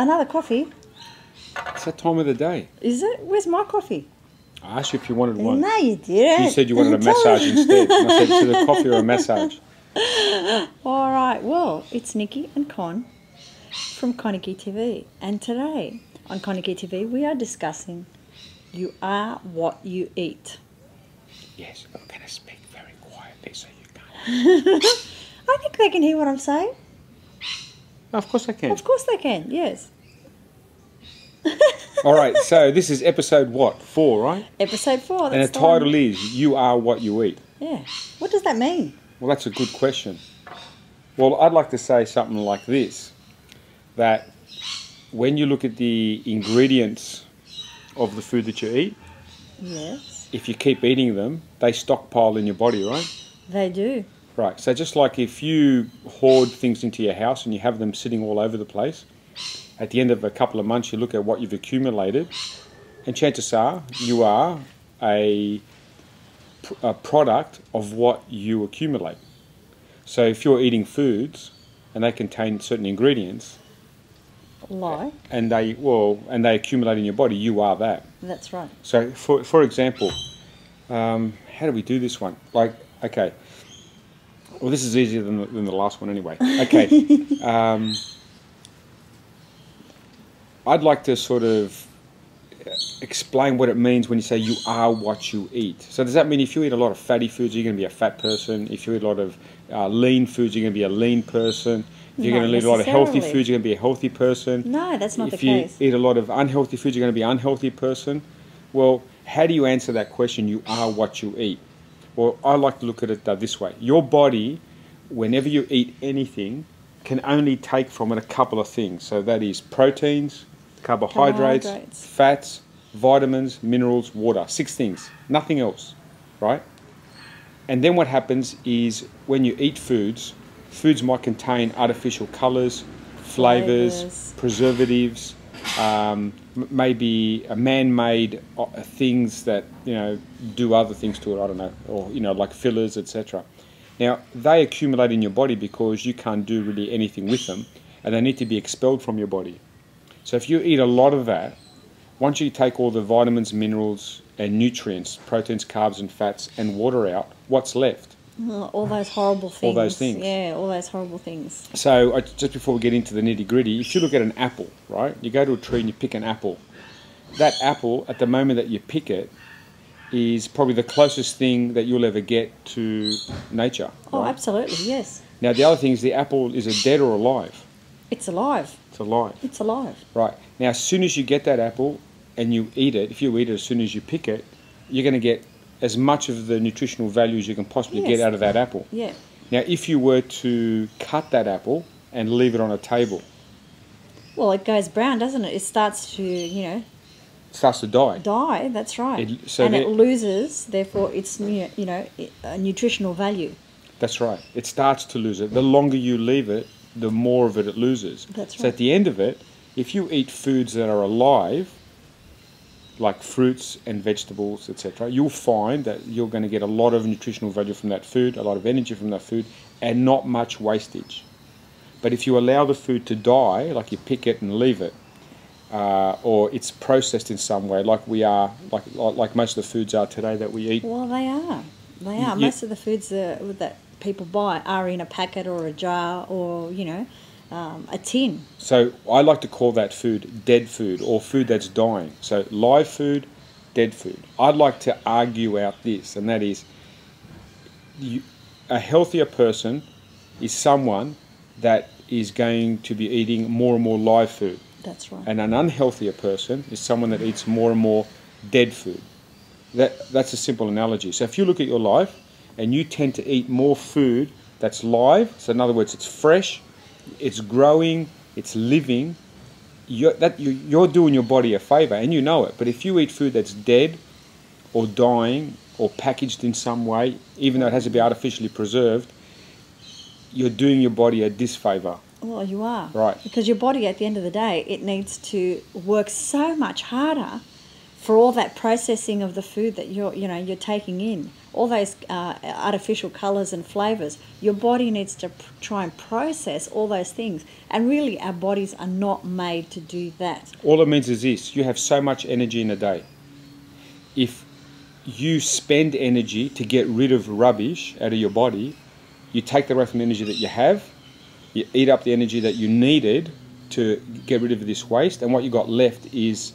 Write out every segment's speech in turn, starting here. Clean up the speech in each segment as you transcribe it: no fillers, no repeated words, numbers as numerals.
Another coffee? It's that time of the day. Is it? Where's my coffee? I asked you if you wanted one. No, you didn't. You said you wanted a massage instead. And I said, is it a coffee or a massage? All right. Well, it's Nikki and Con from ConikiTV. And today on ConikiTV, we are discussing you are what you eat. Yes, I'm going to speak very quietly so you can't. I think they can hear what I'm saying. Of course I can. Of course they can, yes. All right, so this is episode what? 4, right? Episode 4. That's and the title is You Are What You Eat. Yeah. What does that mean? Well, that's a good question. Well, I'd like to say something like this, that when you look at the ingredients of the food that you eat, yes, if you keep eating them, they stockpile in your body, right? They do. Right, so just like if you hoard things into your house and you have them sitting all over the place, at the end of a couple of months you look at what you've accumulated, and chances are you are a product of what you accumulate. So if you're eating foods and they contain certain ingredients, and they accumulate in your body, you are that. That's right. So for example, how do we do this one? Like, okay. Well, this is easier than the last one anyway. Okay. I'd like to sort of explain what it means when you say you are what you eat. So does that mean if you eat a lot of fatty foods, you're going to be a fat person? If you eat a lot of lean foods, you're going to be a lean person? If you're going to eat a lot of healthy foods, you're going to be a healthy person? No, that's not the case. If you eat a lot of unhealthy foods, you're going to be an unhealthy person? Well, how do you answer that question, you are what you eat? Well, I like to look at it this way. Your body, whenever you eat anything, can only take from it a couple of things. So that is proteins, carbohydrates, fats, vitamins, minerals, water. 6 things. Nothing else, right? And then what happens is when you eat foods, foods might contain artificial colours, flavours, preservatives, maybe man-made things that, do other things to it, I don't know, or, like fillers, etc. Now, they accumulate in your body because you can't do really anything with them, and they need to be expelled from your body. So if you eat a lot of that, once you take all the vitamins, minerals, and nutrients, proteins, carbs, and fats, and water out, what's left? All those horrible things. All those things. Yeah, all those horrible things. So just before we get into the nitty-gritty, if you look at an apple, right? You go to a tree and you pick an apple. That apple, at the moment that you pick it, is probably the closest thing that you'll ever get to nature. Oh, right? Absolutely, yes. Now, the other thing is the apple, is it dead or alive? It's alive. It's alive. It's alive. Right. Now, as soon as you get that apple and you eat it, if you eat it as soon as you pick it, you're going to get as much of the nutritional value as you can possibly get out of that apple. Yeah. Now, if you were to cut that apple and leave it on a table... Well, it goes brown, doesn't it? It starts to, It starts to die. Die, that's right. It loses, therefore, its, a nutritional value. That's right. It starts to lose it. The longer you leave it, the more of it loses. That's right. So at the end of it, if you eat foods that are alive, like fruits and vegetables, etc., you'll find that you're going to get a lot of nutritional value from that food, a lot of energy from that food, and not much wastage. But if you allow the food to die, like you pick it and leave it, or it's processed in some way, like we are, like most of the foods are today that we eat. Well, they are. They are. Most of the foods that people buy are in a packet or a jar or, a tin. So I like to call that food dead food or food that's dying. So live food, dead food. I'd like to argue out this, and that is a healthier person is someone that is going to be eating more and more live food. That's right. And an unhealthier person is someone that eats more and more dead food. That's a simple analogy. So if you look at your life and you tend to eat more food that's live, so in other words, it's fresh, it's growing, it's living, you're doing your body a favour, and you know it. But if you eat food that's dead or dying or packaged in some way, even though it has to be artificially preserved, you're doing your body a disfavour. Well, you are. Right. Because your body, at the end of the day, it needs to work so much harder for all that processing of the food that you're taking in, all those artificial colours and flavours, your body needs to try and process all those things. And really, our bodies are not made to do that. All it means is this: you have so much energy in a day. If you spend energy to get rid of rubbish out of your body, you take the away from the energy that you have, you eat up the energy that you needed to get rid of this waste, and what you got left is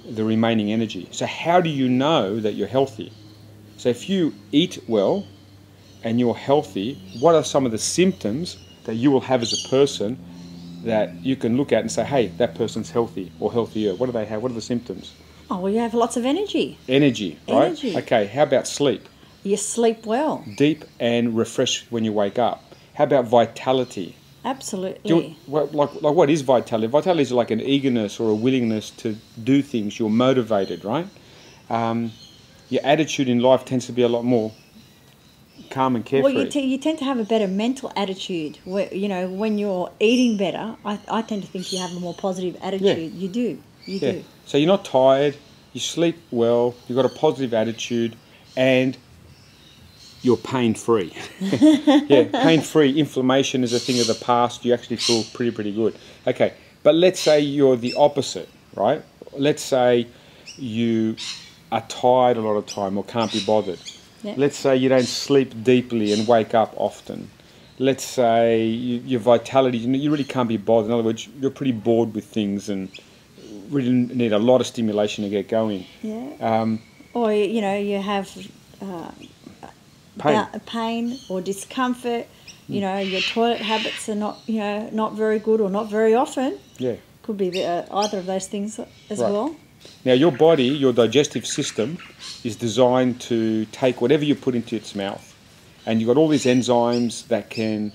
the remaining energy. So how do you know that you're healthy? So if you eat well and you're healthy, what are some of the symptoms that you will have as a person that you can look at and say, hey, that person's healthy or healthier? What do they have? What are the symptoms? Oh, well, you have lots of energy. Energy, right? Energy. Okay, how about sleep? You sleep well. Deep and refreshed when you wake up. How about vitality? Absolutely. What is vitality? Vitality is like an eagerness or a willingness to do things. You're motivated, right? Your attitude in life tends to be a lot more calm and carefree. Well, you tend to have a better mental attitude. When you're eating better, I tend to think you have a more positive attitude. Yeah. You do. So you're not tired, you sleep well, you've got a positive attitude, and you're pain-free. Yeah, pain-free. Inflammation is a thing of the past. You actually feel pretty good. Okay, but let's say you're the opposite, right? Let's say you are tired a lot of time or can't be bothered. Yeah. Let's say you don't sleep deeply and wake up often. Let's say your vitality, you really can't be bothered. In other words, you're pretty bored with things and really need a lot of stimulation to get going. Yeah. Or you have pain or discomfort. Your toilet habits are not very good or not very often. Yeah. Could be either of those things as well. Now your body, your digestive system, is designed to take whatever you put into its mouth, and you've got all these enzymes that can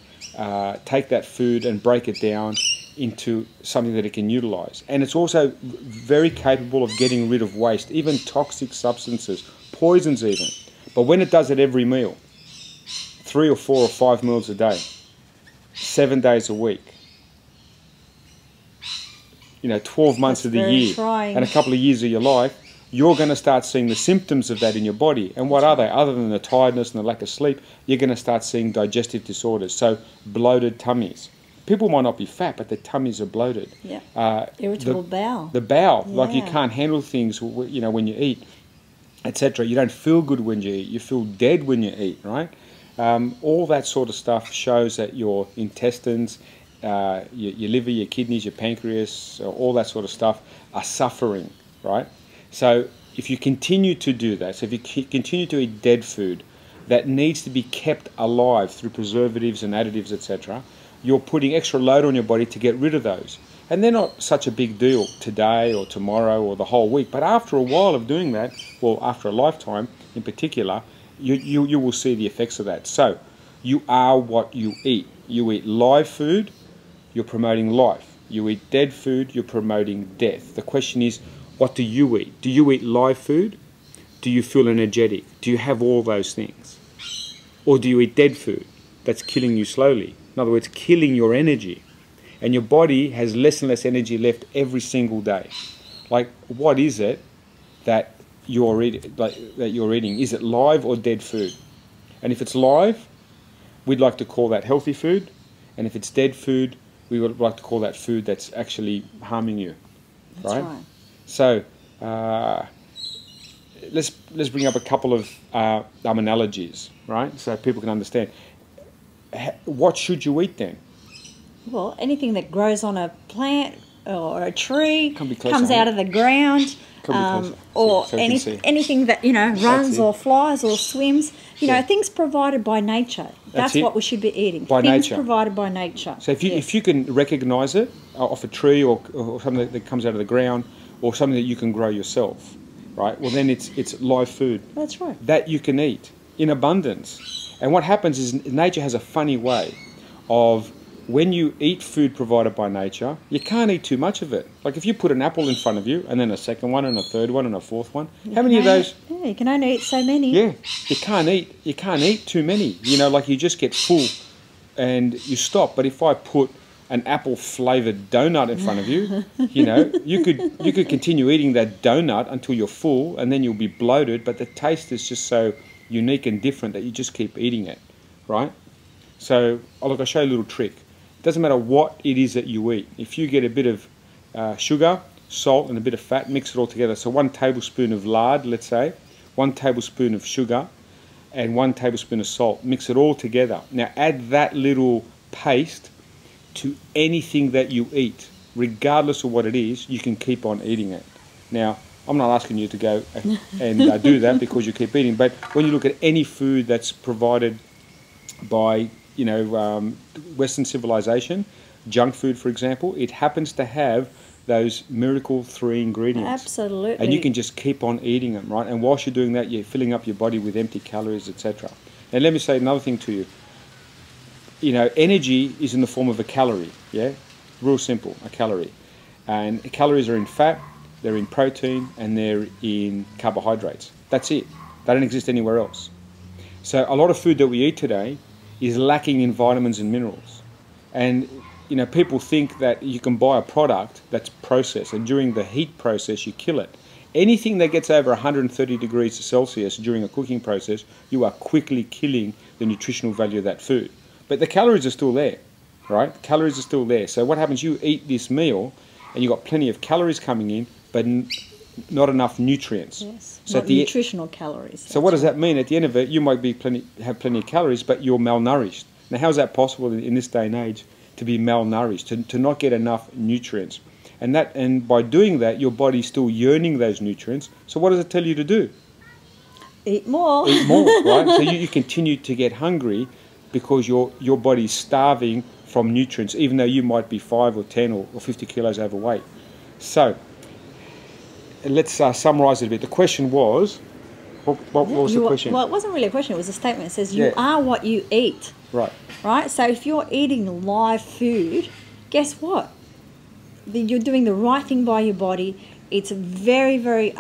take that food and break it down into something that it can utilize. And it's also very capable of getting rid of waste, even toxic substances, poisons even. But when it does it every meal, 3 or 4 or 5 meals a day, 7 days a week, 12 months of the year, and a couple of years of your life, you're going to start seeing the symptoms of that in your body. And what are they? Other than the tiredness and the lack of sleep, you're going to start seeing digestive disorders, so bloated tummies. People might not be fat, but their tummies are bloated. Yeah. Irritable bowel. The bowel, yeah. like you can't handle things, when you eat, etc. You don't feel good when you eat. You feel dead when you eat, right? All that sort of stuff shows that your intestines, your liver, your kidneys, your pancreas, all that sort of stuff are suffering, right? So if you continue to do that, so if you continue to eat dead food that needs to be kept alive through preservatives and additives, etc., you're putting extra load on your body to get rid of those. And they're not such a big deal today or tomorrow or the whole week, but after a while of doing that, well, after a lifetime in particular, you will see the effects of that. So you are what you eat. You eat live food, you're promoting life. You eat dead food, you're promoting death. The question is, what do you eat? Do you eat live food? Do you feel energetic? Do you have all those things? Or do you eat dead food that's killing you slowly? In other words, killing your energy. And your body has less and less energy left every single day. Like, what is it that you're eating? Is it live or dead food? And if it's live, we'd like to call that healthy food. And if it's dead food, we would like to call that food that's actually harming you. That's right. So let's bring up a couple of analogies, right? So people can understand. What should you eat then? Well, anything that grows on a plant or a tree, comes out of the ground, or anything that runs or flies or swims. Things provided by nature. That's what we should be eating. Things provided by nature. So if you can recognise it off a tree or something that comes out of the ground or something that you can grow yourself, right? Well, then it's live food. That's right. That you can eat in abundance. And what happens is nature has a funny way of, when you eat food provided by nature, you can't eat too much of it. Like if you put an apple in front of you and then a second one and a third one and a fourth one, how many of those? Yeah, you can only eat so many. Yeah, you can't eat too many. Like you just get full and you stop. But if I put an apple flavored donut in front of you, you could continue eating that donut until you're full, and then you'll be bloated, but the taste is just so unique and different that you just keep eating it, right? So I'll show you a little trick. It doesn't matter what it is that you eat. If you get a bit of sugar, salt and a bit of fat, mix it all together. So 1 tablespoon of lard, let's say, 1 tablespoon of sugar and 1 tablespoon of salt. Mix it all together. Now add that little paste to anything that you eat. Regardless of what it is, you can keep on eating it. Now, I'm not asking you to go and do that because you keep eating, but when you look at any food that's provided by Western civilization, junk food for example, it happens to have those miracle 3 ingredients. Absolutely. And you can just keep on eating them, right? And whilst you're doing that, you're filling up your body with empty calories, etc. And let me say another thing to you. Energy is in the form of a calorie, yeah? Real simple, a calorie. And calories are in fat, they're in protein, and they're in carbohydrates. That's it. They don't exist anywhere else. So a lot of food that we eat today is lacking in vitamins and minerals. And people think that you can buy a product that's processed, and during the heat process you kill it. Anything that gets over 130 degrees Celsius during a cooking process, you are quickly killing the nutritional value of that food. But the calories are still there, right? The calories are still there. So what happens, you eat this meal and you've got plenty of calories coming in, but not enough nutrients. Yes, so not nutritional calories. So what does that mean? At the end of it, you might have plenty of calories, but you're malnourished. Now, how is that possible in this day and age, to be malnourished, to not get enough nutrients? And by doing that, your body's still yearning those nutrients. So what does it tell you to do? Eat more. Eat more, right? So you continue to get hungry because your body's starving from nutrients, even though you might be 5 or 10 or 50 kilos overweight. So let's summarize it a bit. The question was, what was the question? Well, it wasn't really a question. It was a statement. It says, you are what you eat. Right. Right? So if you're eating live food, guess what? You're doing the right thing by your body. It's very, very,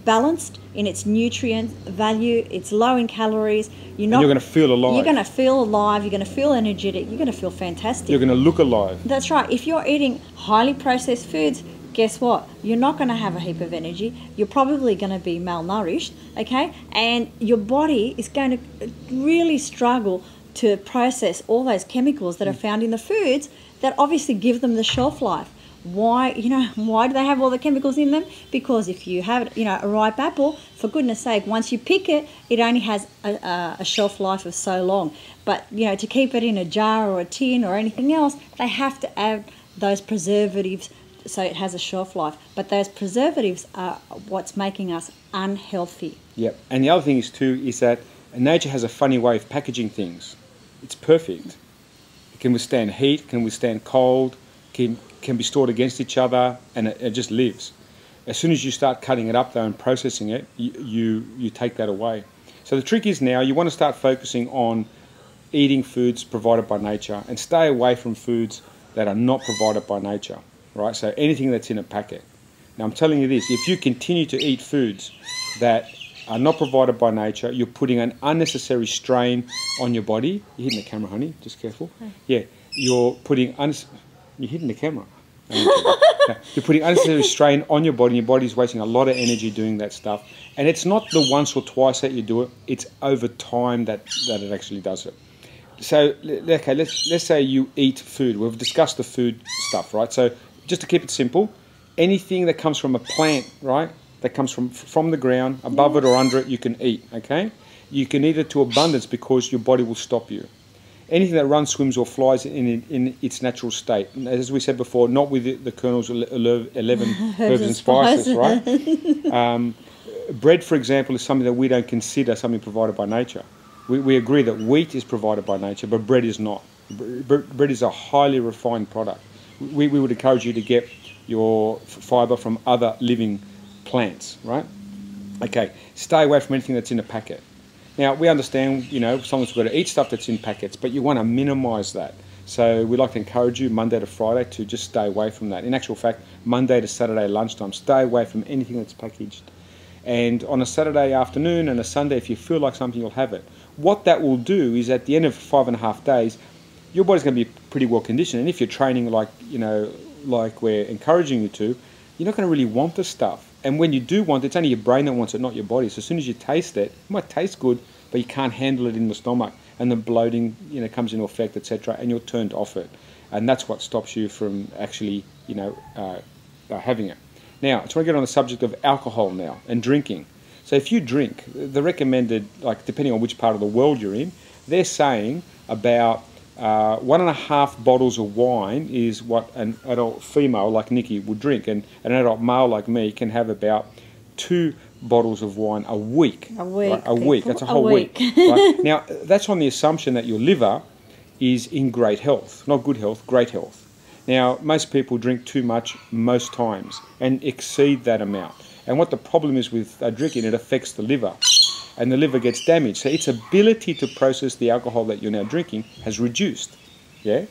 balanced in its nutrient value. It's low in calories. You're going to feel alive. You're going to feel alive. You're going to feel energetic. You're going to feel fantastic. You're going to look alive. That's right. If you're eating highly processed foods, guess what? You're not going to have a heap of energy. You're probably going to be malnourished, okay? And your body is going to really struggle to process all those chemicals that are found in the foods that obviously give them the shelf life. Why do they have all the chemicals in them? Because if you have a ripe apple, for goodness sake, once you pick it, it only has a shelf life of so long. But to keep it in a jar or a tin or anything else, they have to add those preservatives so it has a shelf life. But those preservatives are what's making us unhealthy. Yep. And the other thing is that nature has a funny way of packaging things. It's perfect. It can withstand heat, can withstand cold, can be stored against each other, and it just lives. As soon as you start cutting it up though and processing it, you take that away. So the trick is now you want to start focusing on eating foods provided by nature and stay away from foods that are not provided by nature, right? So anything that's in a packet. Now I'm telling you this, if you continue to eat foods that are not provided by nature, you're putting an unnecessary strain on your body. You're hitting the camera, honey, just careful. Yeah, you're putting you're hitting the camera. You're putting unnecessary strain on your body, and your body's wasting a lot of energy doing that stuff. And it's not the once or twice that you do it, it's over time that it actually does it. So, okay, let's say you eat food. We've discussed the food stuff, right? So, just to keep it simple, anything that comes from a plant, right, that comes from the ground, above it or under it, you can eat, okay? You can eat it to abundance because your body will stop you. Anything that runs, swims or flies in its natural state. As we said before, not with the Colonel's 11 herbs and spices, right? Bread, for example, is something that we don't consider something provided by nature. We agree that wheat is provided by nature, but bread is not. Bread is a highly refined product. We would encourage you to get your fibre from other living plants, right? Okay, stay away from anything that's in a packet. Now, we understand, someone's got to eat stuff that's in packets, but you want to minimise that. So we'd like to encourage you Monday to Friday to just stay away from that. In actual fact, Monday to Saturday lunchtime, stay away from anything that's packaged. And on a Saturday afternoon and a Sunday, if you feel like something, you'll have it. What that will do is at the end of 5.5 days, your body's going to be pretty well conditioned. And if you're training like, you know, like we're encouraging you to, you're not going to really want the stuff. And when you do want it, it's only your brain that wants it, not your body. So as soon as you taste it, it might taste good, but you can't handle it in the stomach. And the bloating, you know, comes into effect, etc., and you're turned off it. And that's what stops you from actually, you know, having it. Now, I just want to get on the subject of alcohol now and drinking. So if you drink, the recommended, like depending on which part of the world you're in, they're saying about 1.5 bottles of wine is what an adult female like Nikki would drink, and an adult male like me can have about 2 bottles of wine a week. A week. Right? A week. That's a whole week. Right? Now, that's on the assumption that your liver is in great health, not good health, great health. Now, most people drink too much most times and exceed that amount. And what the problem is with drinking, it affects the liver. And the liver gets damaged. So its ability to process the alcohol that you're now drinking has reduced. Yeah?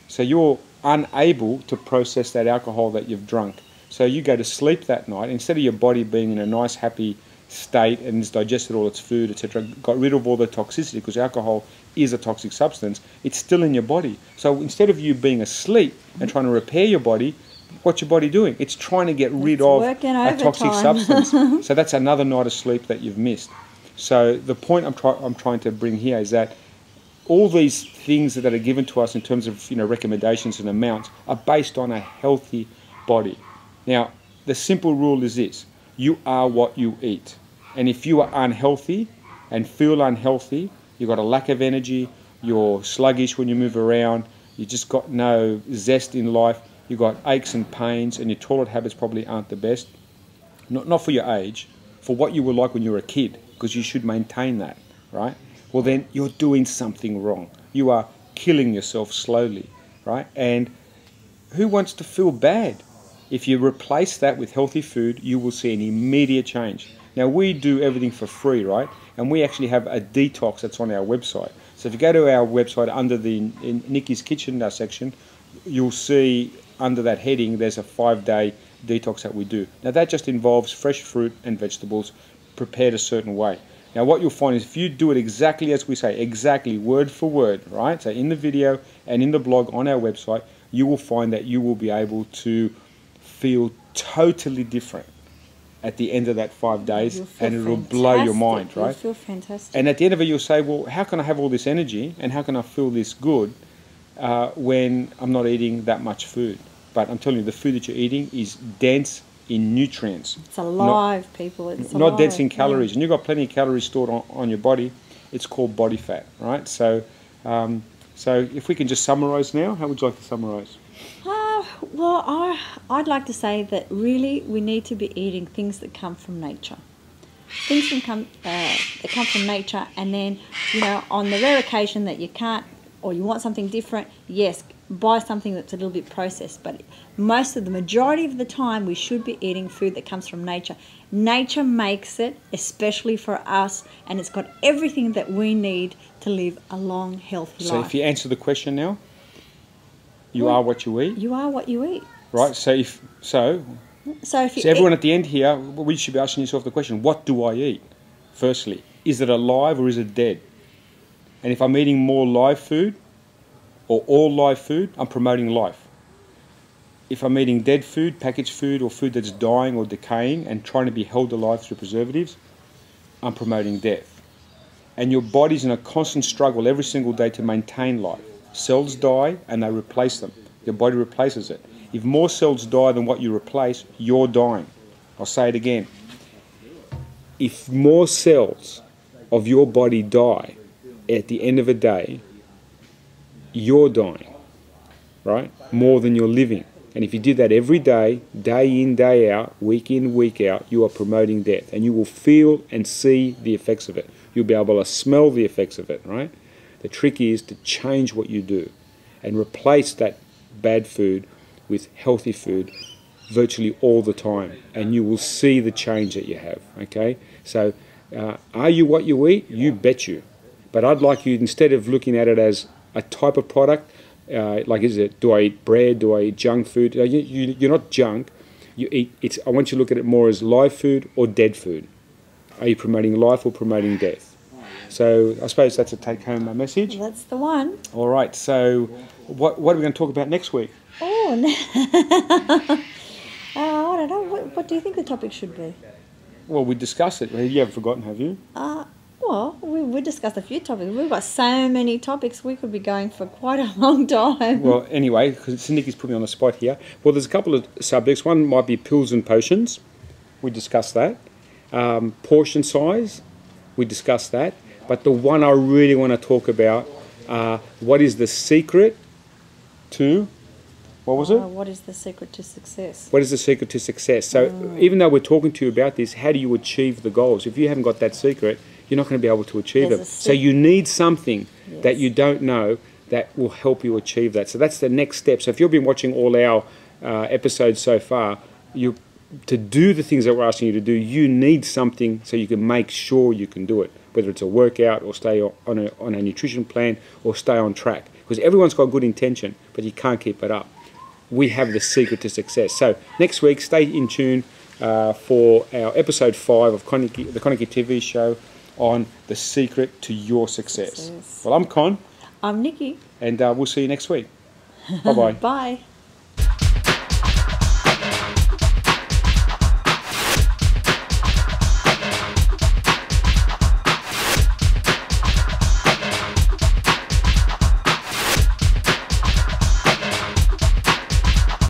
So you're unable to process that alcohol that you've drunk. So you go to sleep that night, instead of your body being in a nice, happy state and it's digested all its food, etc., got rid of all the toxicity, because alcohol is a toxic substance, it's still in your body. So instead of you being asleep and trying to repair your body, what's your body doing? It's trying to get rid of a toxic substance. So that's another night of sleep that you've missed. So the point I'm trying to bring here is that all these things that are given to us in terms of, you know, recommendations and amounts are based on a healthy body. Now, the simple rule is this: you are what you eat. And if you are unhealthy and feel unhealthy, you've got a lack of energy, you're sluggish when you move around, you just got no zest in life, you've got aches and pains, and your toilet habits probably aren't the best. Not for your age, for what you were like when you were a kid, because you should maintain that, right? Well, then you're doing something wrong. You are killing yourself slowly, right? And who wants to feel bad? If you replace that with healthy food, you will see an immediate change. Now, we do everything for free, right? And we actually have a detox that's on our website. So if you go to our website under the in Nikki's Kitchen section, you'll see under that heading there's a 5-day detox that we do. Now, that just involves fresh fruit and vegetables prepared a certain way. Now, what you'll find is if you do it exactly as we say, exactly word for word, right? So in the video and in the blog on our website, you will find that you will be able to feel totally different at the end of that 5 days, and it will blow your mind, right? You'll feel fantastic. And at the end of it, you'll say, well, how can I have all this energy and how can I feel this good when I'm not eating that much food? But I'm telling you, the food that you're eating is dense in nutrients. It's alive, people. It's not alive. dense in calories. And you've got plenty of calories stored on your body. It's called body fat, right? So, so if we can just summarize now, how would you like to summarize? Well, I'd like to say that really we need to be eating things that come from nature. Things that come from nature, and then, you know, on the rare occasion that you can't or you want something different, yes, buy something that's a little bit processed. But the majority of the time, we should be eating food that comes from nature. Nature makes it, especially for us, and it's got everything that we need to live a long, healthy life. So if you answer the question now, you are what you eat. You are what you eat. Right. So everyone at the end here, we should be asking yourself the question: what do I eat? Firstly, is it alive or is it dead? And if I'm eating more live food or all live food, I'm promoting life. If I'm eating dead food, packaged food, or food that's dying or decaying and trying to be held alive through preservatives, I'm promoting death. And your body's in a constant struggle every single day to maintain life. Cells die and they replace them. Your body replaces it. If more cells die than what you replace, you're dying. I'll say it again. If more cells of your body die at the end of a day, you're dying, right? More than you're living. And if you did that every day, day in, day out, week in, week out, you are promoting death. And you will feel and see the effects of it. You'll be able to smell the effects of it, right? The trick is to change what you do and replace that bad food with healthy food virtually all the time, and you will see the change that you have, okay? So are you what you eat? You bet you. But I'd like you, instead of looking at it as a type of product, like do I eat bread, do I eat junk food? You're not junk. I want you to look at it more as live food or dead food. Are you promoting life or promoting death? So I suppose that's a take-home message. That's the one. All right. So what are we going to talk about next week? Oh, I don't know. What do you think the topic should be? Well, we discussed it. You haven't forgotten, have you? Well, we discussed a few topics. We've got so many topics. We could be going for quite a long time. Well, anyway, because Nikki's put me on the spot here. Well, there's a couple of subjects. One might be pills and potions. We discussed that. Portion size. We discussed that. But the one I really want to talk about, what is the secret to... What was it? What is the secret to success? What is the secret to success? So even though we're talking to you about this, how do you achieve the goals? If you haven't got that secret, you're not going to be able to achieve them. So you need something that you don't know that will help you achieve that. So that's the next step. So if you've been watching all our episodes so far, to do the things that we're asking you to do, you need something so you can make sure you can do it, whether it's a workout or stay on a nutrition plan or stay on track. Because everyone's got good intention, but you can't keep it up. We have the secret to success. So next week, stay in tune for our episode 5 of the ConikiTV show on the secret to your success. Well, I'm Con. I'm Nikki. And we'll see you next week. Bye-bye. Bye.